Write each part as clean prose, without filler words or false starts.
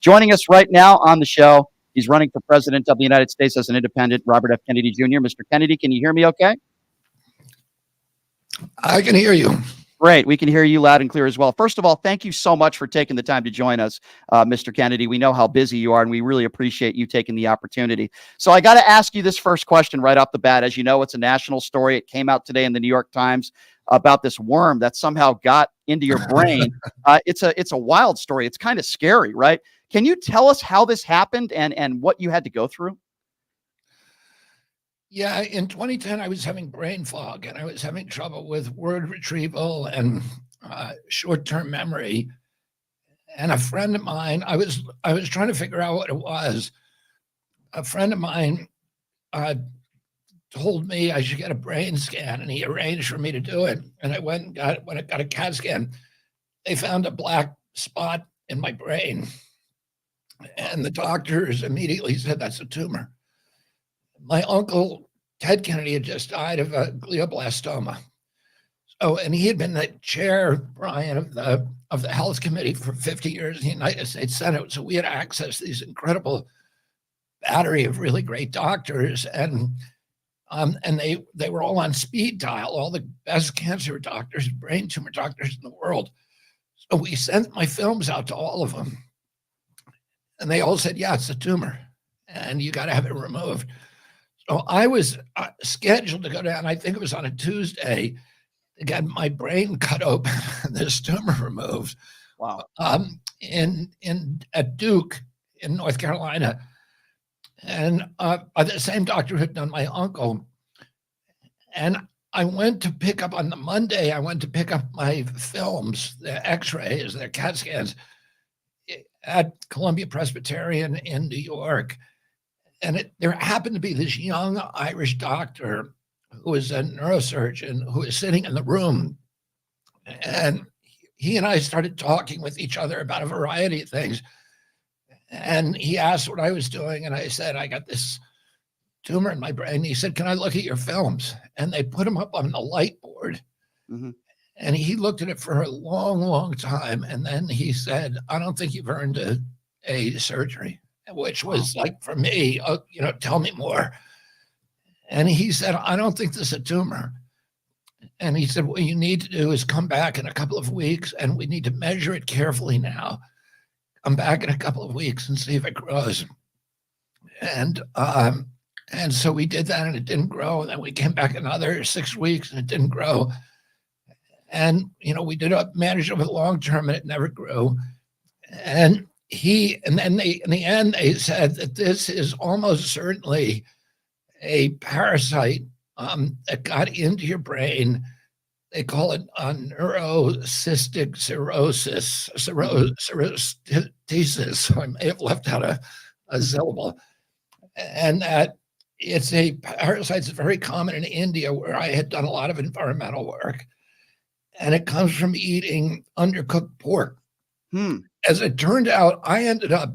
Joining us right now on the show, he's running for president of the United States as an independent, Robert F. Kennedy Jr. Mr. Kennedy, can you hear me okay? I can hear you. Great. We can hear you loud and clear as well. First of all, thank you so much for taking the time to join us, Mr. Kennedy. We know how busy you are, and we really appreciate you taking the opportunity. So I got to ask you this first question right off the bat. As you know, it's a national story. It came out today in the New York Times about this worm that somehow got into your brain. It's a wild story. It's kind of scary, right? Can you tell us how this happened and what you had to go through? Yeah, in 2010, I was having brain fog and I was having trouble with word retrieval and short-term memory. And a friend of mine, I was trying to figure out what it was. A friend of mine told me I should get a brain scan, and he arranged for me to do it. And I went and got a CAT scan. They found a black spot in my brain, and the doctors immediately said that's a tumor. My uncle, Ted Kennedy, had just died of a glioblastoma. So, and he had been the chair, Brian, of the Health Committee for 50 years in the United States Senate. So we had access to these incredible battery of really great doctors. And they were all on speed dial, all the best cancer doctors, brain tumor doctors in the world. So we sent my films out to all of them. And they all said, yeah, it's a tumor, and you got to have it removed. So I was scheduled to go down, I think it was on a Tuesday, to get my brain cut open and this tumor removed. Wow. At Duke in North Carolina. And the same doctor who had done my uncle. And I went to pick up on the Monday, I went to pick up my films, the x-rays, the CAT scans at Columbia Presbyterian in New York. And there happened to be this young Irish doctor who was a neurosurgeon who was sitting in the room. And he and I started talking with each other about a variety of things. And he asked what I was doing. And I said, I got this tumor in my brain. He said, can I look at your films? And they put them up on the light board. Mm-hmm. And he looked at it for a long, long time. And then he said, I don't think you've earned a surgery, which was like, for me, tell me more. And he said, I don't think this is a tumor. And he said, what you need to do is come back in a couple of weeks, and we need to measure it carefully now. Come back in a couple of weeks and see if it grows. And so we did that, and it didn't grow. And then we came back another 6 weeks, and it didn't grow. And, we did manage it with long term, and it never grew. And then in the end, they said that this is almost certainly a parasite that got into your brain. They call it neurocystic cirrhosis. So I may have left out a syllable. And that it's a parasite that's very common in India, where I had done a lot of environmental work. And it comes from eating undercooked pork. As it turned out, I ended up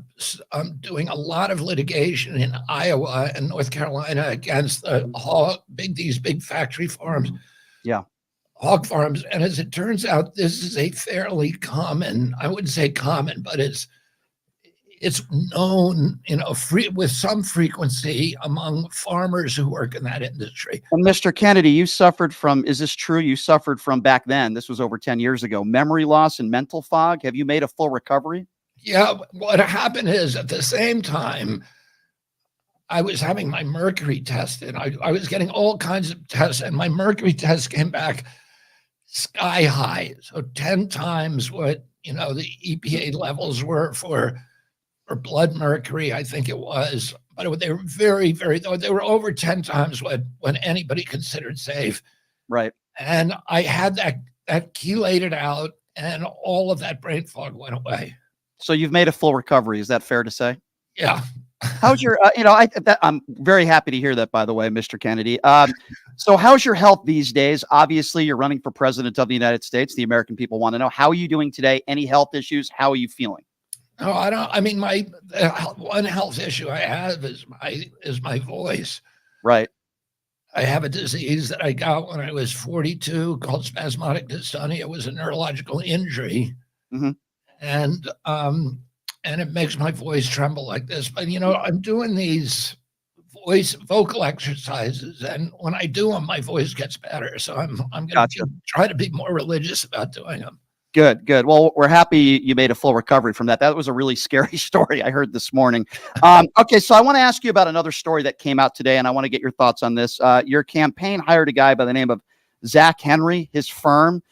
doing a lot of litigation in Iowa and North Carolina against these big factory farms. Yeah. Hog farms. And as it turns out, this is a fairly common, I wouldn't say common, but it's known, with some frequency among farmers who work in that industry. And Mr. Kennedy, you suffered from, is this true? You suffered from back then, this was over 10 years ago, memory loss and mental fog. Have you made a full recovery? Yeah. What happened is, at the same time, I was having my mercury tested. I was getting all kinds of tests, and my mercury test came back sky high. So 10 times what, the EPA levels were for blood mercury, I think it was. But they were very, very, they were over 10 times what anybody considered safe. Right. And I had that chelated out, and all of that brain fog went away. So you've made a full recovery. Is that fair to say? Yeah. How's your, I'm very happy to hear that, by the way, Mr. Kennedy. So how's your health these days? Obviously, you're running for president of the United States. The American people want to know, how are you doing today? Any health issues? How are you feeling? No, I don't. I mean, my one health issue I have is my voice. Right. I have a disease that I got when I was 42 called spasmodic dystonia. It was a neurological injury. Mm-hmm. And and it makes my voice tremble like this. But I'm doing these vocal exercises, and when I do them, my voice gets better. So I'm going to Gotcha. try to be more religious about doing them. Good, good. Well, we're happy you made a full recovery from that. That was a really scary story I heard this morning. Okay, so I want to ask you about another story that came out today, and I want to get your thoughts on this. Your campaign hired a guy by the name of Zach Henry, his firm.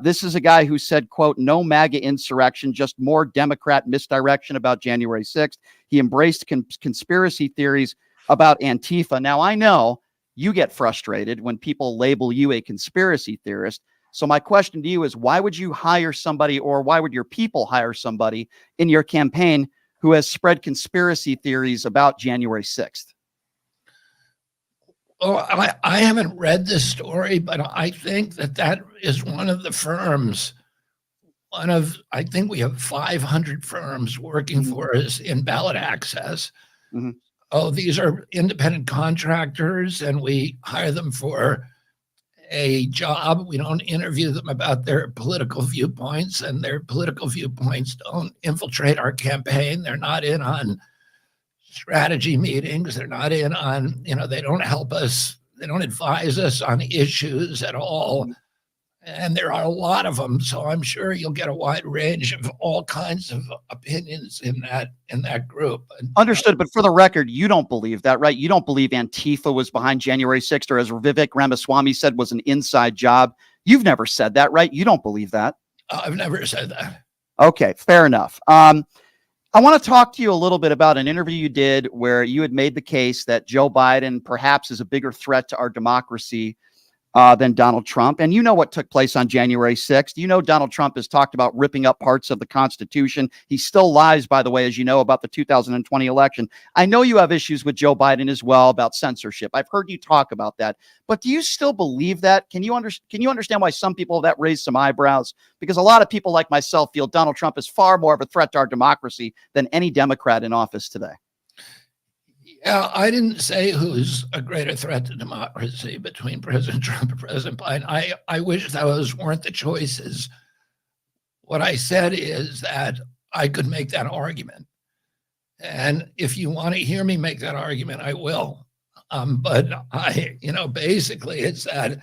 This is a guy who said, quote, "No MAGA insurrection, just more Democrat misdirection about January 6th. He embraced conspiracy theories about Antifa." Now, I know you get frustrated when people label you a conspiracy theorist. So my question to you is, why would you hire somebody, or why would your people hire somebody in your campaign who has spread conspiracy theories about January 6th? Oh, I haven't read this story, but I think that is one of the firms. I think we have 500 firms working for us in ballot access. Mm-hmm. Oh, these are independent contractors, and we hire them for a job. We don't interview them about their political viewpoints, and their political viewpoints don't infiltrate our campaign. They're not in on strategy meetings. They're not in on, they don't help us. They don't advise us on issues at all. And there are a lot of them. So I'm sure you'll get a wide range of all kinds of opinions in that group. Understood. But for the record, you don't believe that, right? You don't believe Antifa was behind January 6th, or as Vivek Ramaswamy said, was an inside job. You've never said that, right? You don't believe that. I've never said that. Okay, fair enough. I want to talk to you a little bit about an interview you did where you had made the case that Joe Biden perhaps is a bigger threat to our democracy than Donald Trump. And you know what took place on January 6th. You know Donald Trump has talked about ripping up parts of the Constitution. He still lies, by the way, as you know, about the 2020 election. I know you have issues with Joe Biden as well about censorship. I've heard you talk about that. But do you still believe that? Can you understand why some people that raise some eyebrows? Because a lot of people like myself feel Donald Trump is far more of a threat to our democracy than any Democrat in office today. Yeah, I didn't say who's a greater threat to democracy between President Trump and President Biden. I wish those weren't the choices. What I said is that I could make that argument. And if you want to hear me make that argument, I will. But basically it's that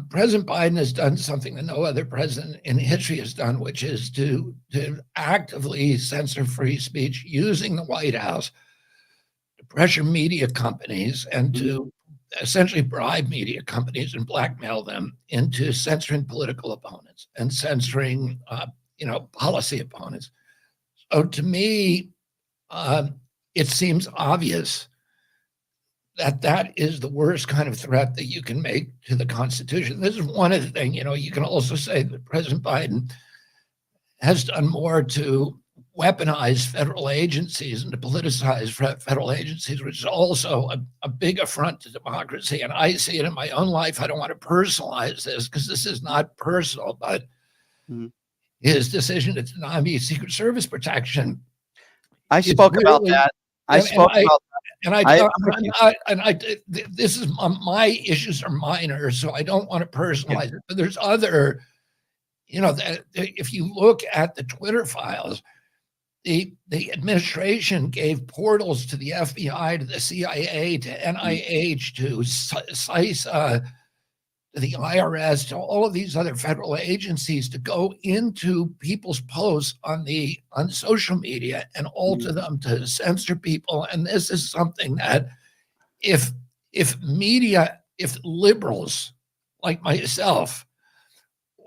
President Biden has done something that no other president in history has done, which is to actively censor free speech using the White House to pressure media companies and to essentially bribe media companies and blackmail them into censoring political opponents and censoring, policy opponents. So to me, it seems obvious that is the worst kind of threat that you can make to the Constitution. This is one of the things, you can also say that President Biden has done more to weaponize federal agencies and to politicize federal agencies, which is also a big affront to democracy. And I see it in my own life. I don't want to personalize this because this is not personal, but his decision to deny me Secret Service protection. I spoke about that. This is my issues are minor, so I don't want to personalize it. But there's other, if you look at the Twitter files, the administration gave portals to the FBI, to the CIA, to NIH, to CISA, to the IRS, to all of these other federal agencies to go into people's posts on social media and alter them to censor people. And this is something that if liberals like myself,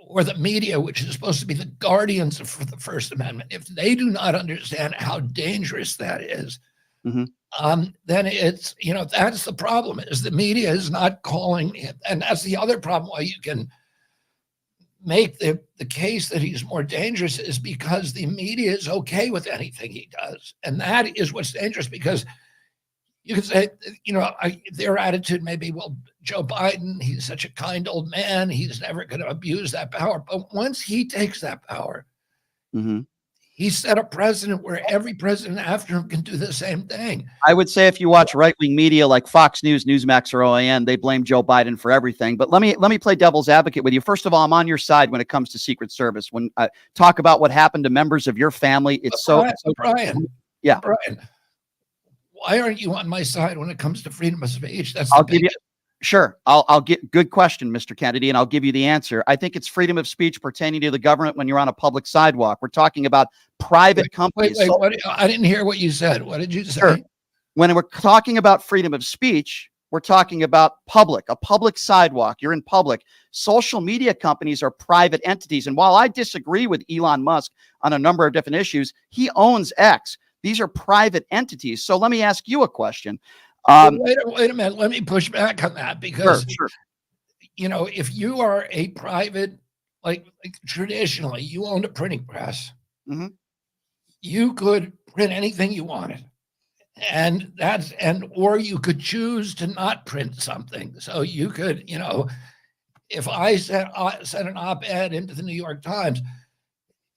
or the media, which is supposed to be the guardians of the First Amendment, if they do not understand how dangerous that is, then it's, that's the problem, is the media is not calling it. And that's the other problem why you can make the case that he's more dangerous is because the media is okay with anything he does. And that is what's dangerous, because you can say, their attitude may be, well, Joe Biden, he's such a kind old man. He's never going to abuse that power. But once he takes that power, he set a precedent where every president after him can do the same thing. I would say if you watch right-wing media like Fox News, Newsmax, or OAN, they blame Joe Biden for everything. But let me play devil's advocate with you. First of all, I'm on your side when it comes to Secret Service. When I talk about what happened to members of your family, it's Brian, yeah. Brian, why aren't you on my side when it comes to freedom of speech? That's I'll give you. Sure. I'll get good question, Mr. Kennedy, and I'll give you the answer. I think it's freedom of speech pertaining to the government when you're on a public sidewalk. We're talking about private companies. Wait, I didn't hear what you said. What did you say? Sure. When we're talking about freedom of speech, we're talking about a public sidewalk. You're in public. Social media companies are private entities. And while I disagree with Elon Musk on a number of different issues, he owns X. These are private entities. So let me ask you a question. Wait a minute. Let me push back on that because, sure. You know, if you are a private, like traditionally, you owned a printing press, you could print anything you wanted, or you could choose to not print something. So you could, you know, if I sent an op-ed into the New York Times,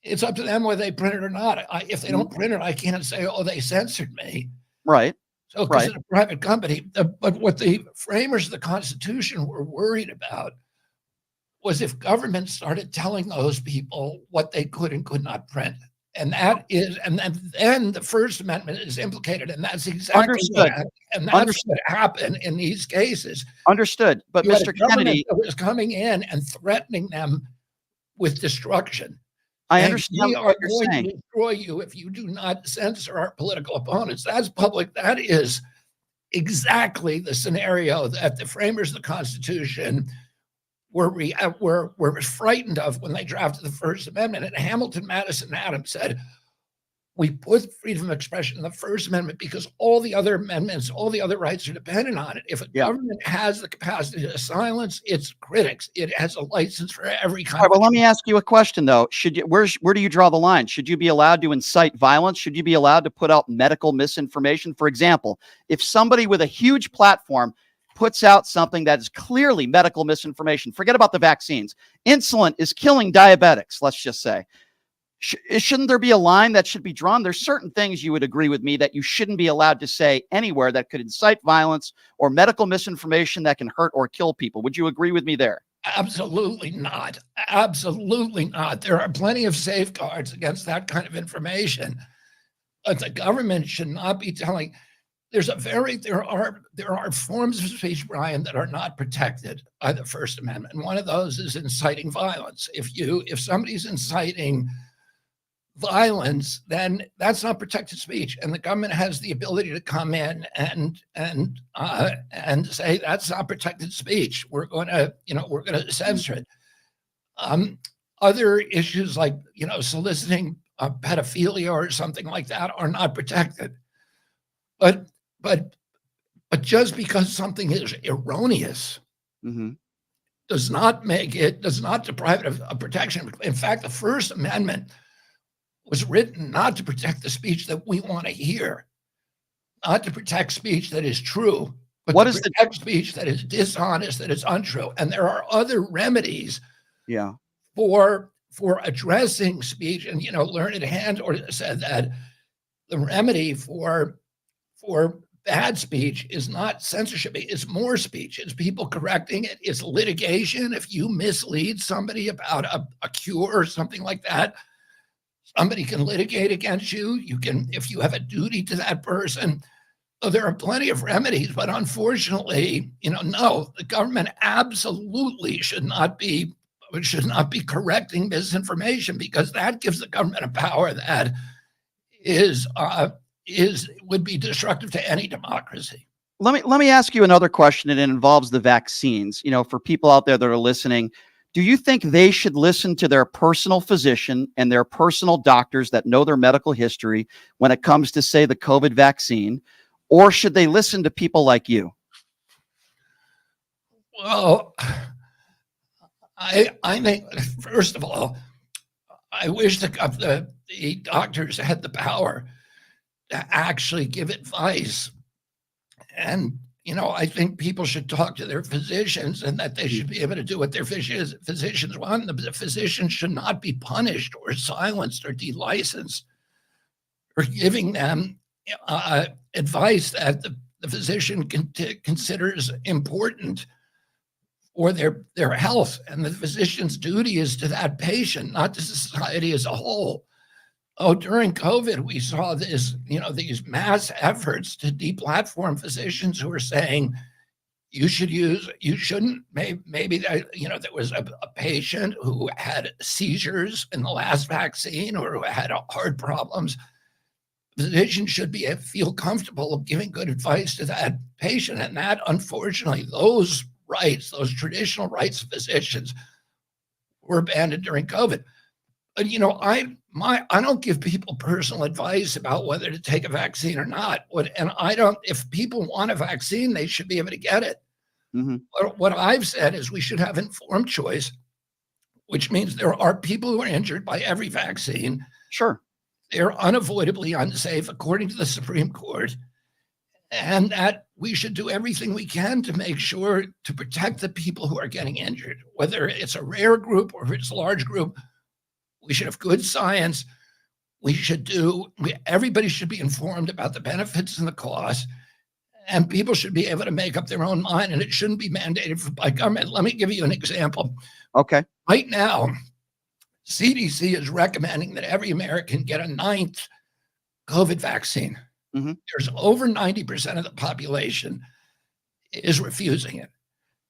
it's up to them whether they print it or not. If they don't print it, I can't say, oh, they censored me. Right. So, because it's a private company. But what the framers of the Constitution were worried about was if government started telling those people what they could and could not print. And then the First Amendment is implicated, and that's exactly what happened in these cases. Understood. But Mr. Kennedy was coming in and threatening them with destruction. I understand we are going to destroy you if you do not censor our political opponents. That's public. That is exactly the scenario that the framers of the Constitution were frightened of when they drafted the First Amendment. And Hamilton, Madison, and Adams said, we put freedom of expression in the First Amendment because all the other amendments, all the other rights are dependent on it. If a government has the capacity to silence its critics, it has a license for every kind. All right, well, let me ask you a question, though. Where do you draw the line? Should you be allowed to incite violence? Should you be allowed to put out medical misinformation? For example, if somebody with a huge platform puts out something that is clearly medical misinformation, forget about the vaccines. Insulin is killing diabetics, let's just say. Shouldn't there be a line that should be drawn? There's certain things you would agree with me that you shouldn't be allowed to say anywhere that could incite violence or medical misinformation that can hurt or kill people. Would you agree with me there? Absolutely not. Absolutely not. There are plenty of safeguards against that kind of information. But the government should not be telling. There are forms of speech, Brian, that are not protected by the First Amendment. And one of those is inciting violence. If somebody's inciting violence, then that's not protected speech, and the government has the ability to come in and say that's not protected speech. We're going to censor it. Other issues like soliciting pedophilia or something like that are not protected. But just because something is erroneous does not deprive it of protection. In fact, the First Amendment was written not to protect the speech that we want to hear, not to protect speech that is true, but to protect speech that is dishonest, that is untrue. And there are other remedies for addressing speech. And, Learned Hand said that the remedy for bad speech is not censorship, it's more speech. It's people correcting it. It's litigation. If you mislead somebody about a cure or something like that, somebody can litigate against you. You can, if you have a duty to that person. So there are plenty of remedies, but unfortunately, no, the government absolutely should not be correcting misinformation, because that gives the government a power that would be destructive to any democracy. Let me ask you another question, and it involves the vaccines. For people out there that are listening, do you think they should listen to their personal physician and their personal doctors that know their medical history when it comes to, say, the COVID vaccine, or should they listen to people like you? Well, I think, first of all, I wish the doctors had the power to actually give advice. And, I think people should talk to their physicians, and that they should be able to do what their physicians want. The physicians should not be punished or silenced or delicensed or giving them advice that the physician considers important for their health. And the physician's duty is to that patient, not to society as a whole. Oh, during COVID, we saw this, these mass efforts to deplatform physicians who were saying, you shouldn't, maybe there was a patient who had seizures in the last vaccine or who had heart problems. Physicians should feel comfortable giving good advice to that patient. And that, unfortunately, those rights, those traditional rights of physicians were abandoned during COVID. But, I don't give people personal advice about whether to take a vaccine or not. If people want a vaccine, they should be able to get it. Mm-hmm. What I've said is we should have informed choice, which means there are people who are injured by every vaccine. Sure. They're unavoidably unsafe, according to the Supreme Court, and that we should do everything we can to make sure to protect the people who are getting injured, whether it's a rare group or if it's a large group. We should have good science. Everybody should be informed about the benefits and the costs, and people should be able to make up their own mind, and it shouldn't be mandated by government. Let me give you an example. Okay. Right now, CDC is recommending that every American get a 9th COVID vaccine. Mm-hmm. There's over 90% of the population is refusing it.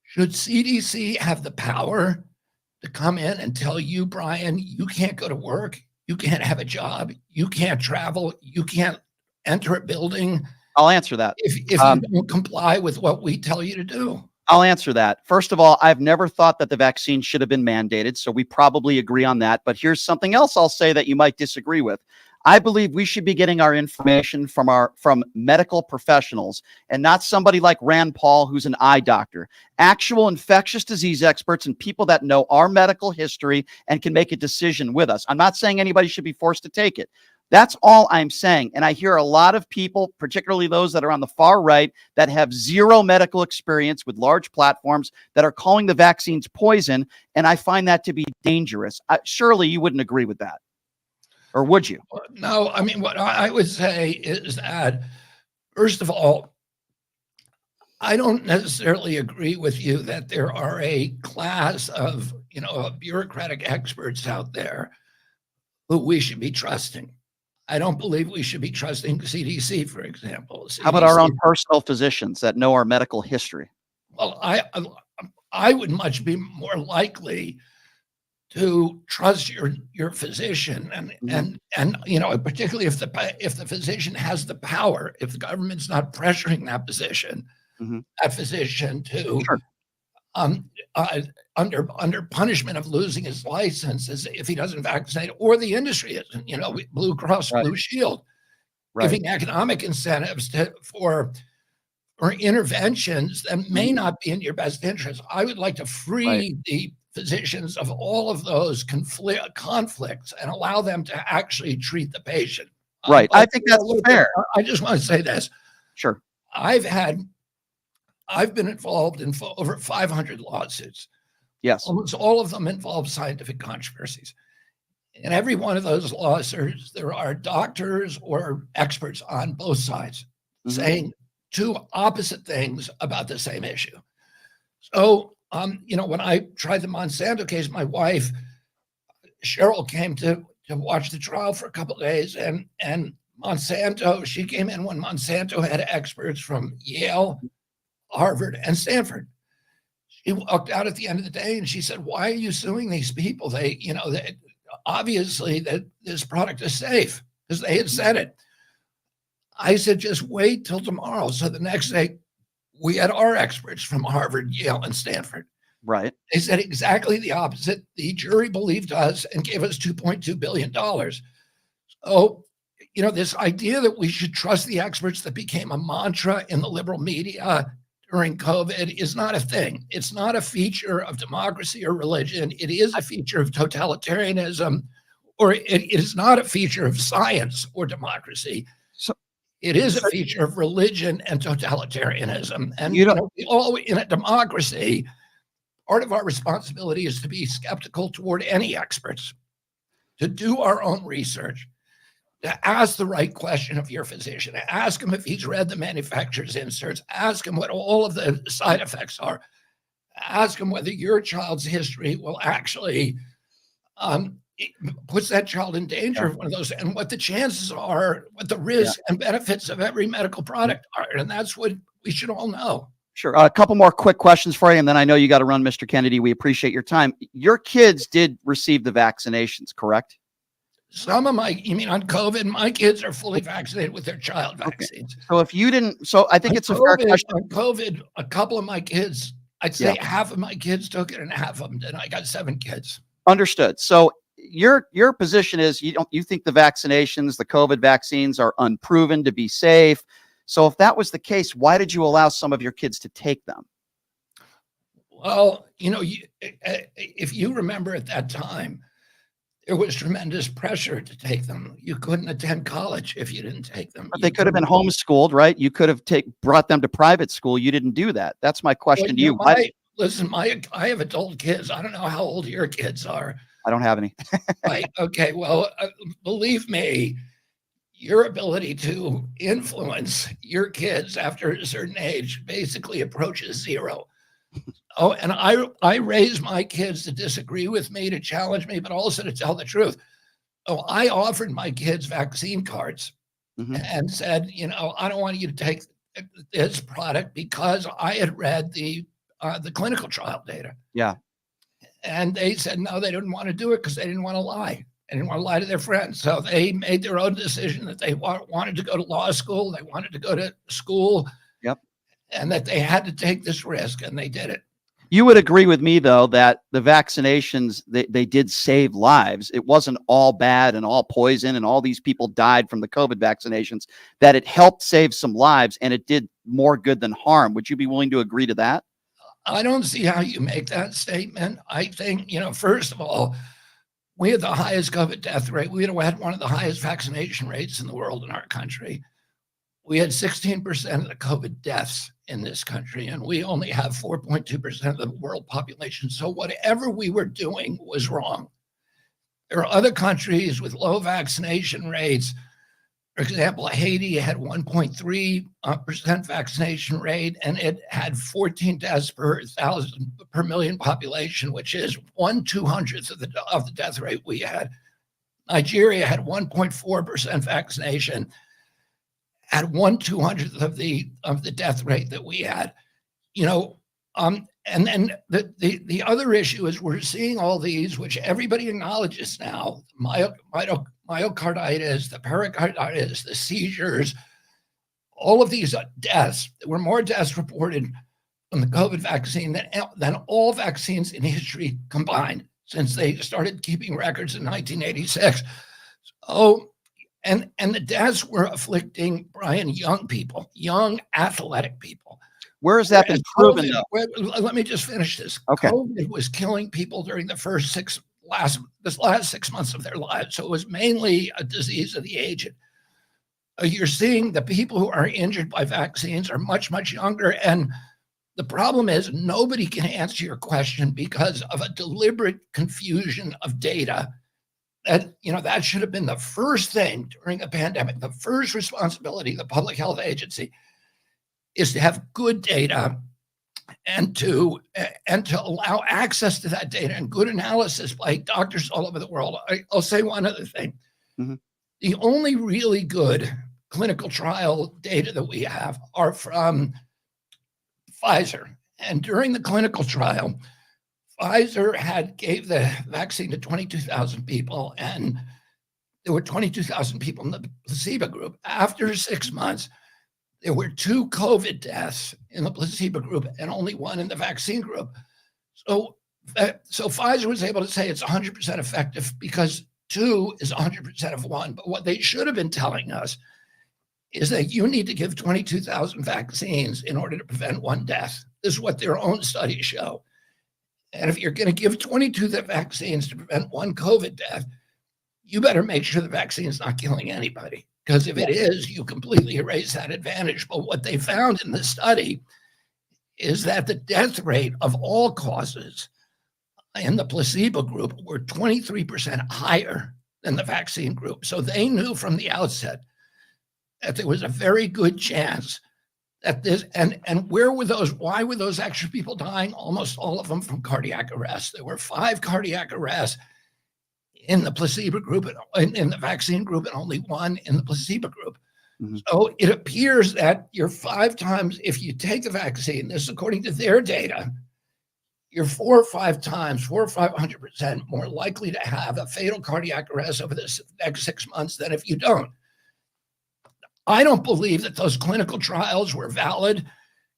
Should CDC have the power to come in and tell you, Brian, you can't go to work, you can't have a job, you can't travel, you can't enter a building? I'll answer that. If you don't comply with what we tell you to do. I'll answer that. First of all, I've never thought that the vaccine should have been mandated, so we probably agree on that. But here's something else I'll say that you might disagree with. I believe we should be getting our information from medical professionals and not somebody like Rand Paul, who's an eye doctor. Actual infectious disease experts and people that know our medical history and can make a decision with us. I'm not saying anybody should be forced to take it. That's all I'm saying. And I hear a lot of people, particularly those that are on the far right, that have zero medical experience with large platforms that are calling the vaccines poison. And I find that to be dangerous. Surely you wouldn't agree with that. Or would you? No, I mean, what I would say is that, first of all, I don't necessarily agree with you that there are a class of, bureaucratic experts out there who we should be trusting. I don't believe we should be trusting CDC, for example. CDC. How about our own personal physicians that know our medical history? Well, I would much be more likely to trust your physician, and particularly if the physician has the power, if the government's not pressuring that physician, that physician to Sure. Under punishment of losing his license as if he doesn't vaccinate, or the industry isn't, Blue Cross Right. Blue Shield, Right. giving economic incentives for interventions that may not be in your best interest. I would like to free the physicians of all of those conflicts and allow them to actually treat the patient. Right. I think that's fair. I just want to say this. Sure. I've been involved in over 500 lawsuits. Yes. Almost all of them involve scientific controversies. In every one of those lawsuits, there are doctors or experts on both sides saying two opposite things about the same issue. So, when I tried the Monsanto case, my wife, Cheryl, came to watch the trial for a couple of days, and Monsanto, she came in when Monsanto had experts from Yale, Harvard, and Stanford. She walked out at the end of the day and she said, "Why are you suing these people? They obviously that this product is safe," because they had said it. I said, "Just wait till tomorrow." So the next day, we had our experts from Harvard, Yale, and Stanford. Right. They said exactly the opposite. The jury believed us and gave us $2.2 billion. So, this idea that we should trust the experts that became a mantra in the liberal media during COVID is not a thing. It's not a feature of democracy or religion. It is a feature of totalitarianism, or it is not a feature of science or democracy. It is a feature of religion and totalitarianism. And we all, in a democracy, part of our responsibility is to be skeptical toward any experts, to do our own research, ask the right question of your physician. Ask him if he's read the manufacturer's inserts. Ask him what all of the side effects are. Ask him whether your child's history will actually puts that child in danger of one of those, and what the chances are, what the risks and benefits of every medical product are. And that's what we should all know. Sure. A couple more quick questions for you, and then I know you got to run, Mr. Kennedy. We appreciate your time. Your kids did receive the vaccinations, correct? Some of you mean on COVID? My kids are fully vaccinated with their child vaccines. So if you didn't, so I think On it's a fair question. On COVID, a couple of my kids, I'd say half of my kids took it and half of them didn't. I got 7 kids. Understood. So your position is you think the vaccinations, the COVID vaccines, are unproven to be safe. So if that was the case, why did you allow some of your kids to take them? Well, if you remember at that time, there was tremendous pressure to take them. You couldn't attend college if you didn't take them. But they could have been homeschooled, right? You could have brought them to private school. You didn't do that. That's my question to you. Listen, I have adult kids. I don't know how old your kids are. I don't have any. Right. Okay. Well, believe me, your ability to influence your kids after a certain age basically approaches zero. Oh, and I raise my kids to disagree with me, to challenge me, but also to tell the truth. Oh, I offered my kids vaccine cards and said, I don't want you to take this product because I had read the clinical trial data. Yeah. And they said, no, they didn't want to do it because they didn't want to lie. They didn't want to lie to their friends. So they made their own decision that they wanted to go to law school. They wanted to go to school. Yep. And that they had to take this risk, and they did it. You would agree with me, though, that the vaccinations, they did save lives. It wasn't all bad and all poison and all these people died from the COVID vaccinations, that it helped save some lives and it did more good than harm. Would you be willing to agree to that? I don't see how you make that statement. I think, first of all, we had the highest COVID death rate. We had one of the highest vaccination rates in the world in our country. We had 16% of the COVID deaths in this country, and we only have 4.2% of the world population. So whatever we were doing was wrong. There are other countries with low vaccination rates. For example, Haiti had 1.3% vaccination rate, and it had 14 deaths per million population, which is 1/200th of the death rate we had. Nigeria had 1.4% vaccination, at 1/200th of the death rate that we had. And then the other issue is we're seeing all these, which everybody acknowledges now, myocarditis, the pericarditis, the seizures, all of these deaths. There were more deaths reported from the COVID vaccine than all vaccines in history combined since they started keeping records in 1986. So, and the deaths were afflicting, Brian, young people, young athletic people. Where has that been proven? Let me just finish this. Okay. COVID was killing people during the last 6 months of their lives. So it was mainly a disease of the aged. You're seeing the people who are injured by vaccines are much, much younger. And the problem is nobody can answer your question because of a deliberate confusion of data. That should have been the first thing during a pandemic. The first responsibility of the public health agency is to have good data and to allow access to that data and good analysis by doctors all over the world. I'll say one other thing. Mm-hmm. The only really good clinical trial data that we have are from Pfizer. And during the clinical trial, Pfizer gave the vaccine to 22,000 people, and there were 22,000 people in the placebo group. After 6 months, there were 2 COVID deaths in the placebo group and only 1 in the vaccine group. So Pfizer was able to say it's 100% effective because 2 is 100% of 1. But what they should have been telling us is that you need to give 22,000 vaccines in order to prevent 1 death. This is what their own studies show. And if you're going to give 22 vaccines to prevent 1 COVID death, you better make sure the vaccine is not killing anybody. Because if it is, you completely erase that advantage. But what they found in the study is that the death rate of all causes in the placebo group were 23% higher than the vaccine group. So they knew from the outset that there was a very good chance that this, and why were those extra people dying? Almost all of them from cardiac arrest. There were 5 cardiac arrests in the placebo group, in the vaccine group, and only 1 in the placebo group. Mm-hmm. So it appears that you're 5 times, if you take the vaccine, this is according to their data, you're 4 or 500% more likely to have a fatal cardiac arrest over the next 6 months than if you don't. I don't believe that those clinical trials were valid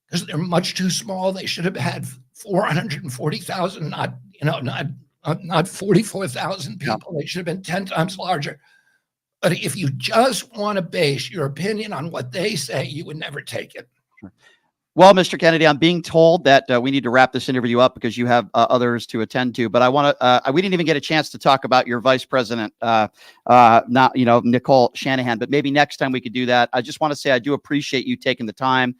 because they're much too small. They should have had 440,000, not 44,000 people. Yeah. They should have been 10 times larger. But if you just want to base your opinion on what they say, you would never take it. Sure. Well, Mr. Kennedy, I'm being told that we need to wrap this interview up because you have others to attend to. But I want to. We didn't even get a chance to talk about your vice president, Nicole Shanahan. But maybe next time we could do that. I just want to say I do appreciate you taking the time.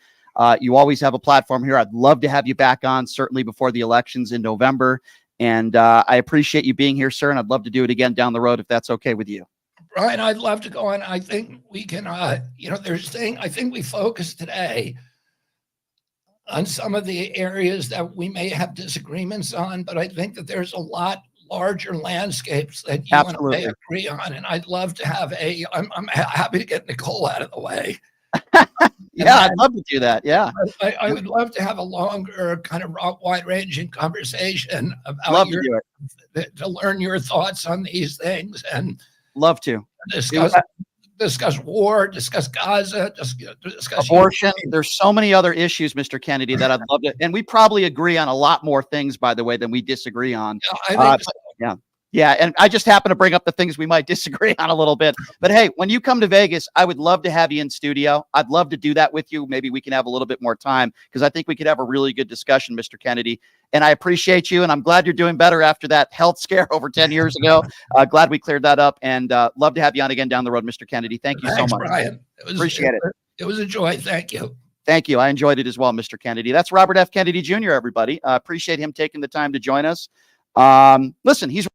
You always have a platform here. I'd love to have you back on, certainly before the elections in November. And I appreciate you being here, sir. And I'd love to do it again down the road if that's okay with you. Brian, I'd love to go on. I think we can. I think we focused today on some of the areas that we may have disagreements on, but I think that there's a lot larger landscapes that you and I agree on. And I'd love to have I'm happy to get Nicole out of the way. Yeah, I'd love to do that. Yeah. I would love to have a longer kind of wide-ranging conversation about to learn your thoughts on these things and love to discuss war, discuss Gaza, discuss abortion. There's so many other issues, Mr. Kennedy, that I'd love to, and we probably agree on a lot more things, by the way, than we disagree on. Yeah. Yeah, and I just happen to bring up the things we might disagree on a little bit. But hey, when you come to Vegas, I would love to have you in studio. I'd love to do that with you. Maybe we can have a little bit more time because I think we could have a really good discussion, Mr. Kennedy. And I appreciate you, and I'm glad you're doing better after that health scare over 10 years ago. Glad we cleared that up, and love to have you on again down the road, Mr. Kennedy. Thank you so much. Brian. Appreciate it. It was a joy. Thank you. Thank you. I enjoyed it as well, Mr. Kennedy. That's Robert F. Kennedy Jr., everybody. Appreciate him taking the time to join us. Listen, he's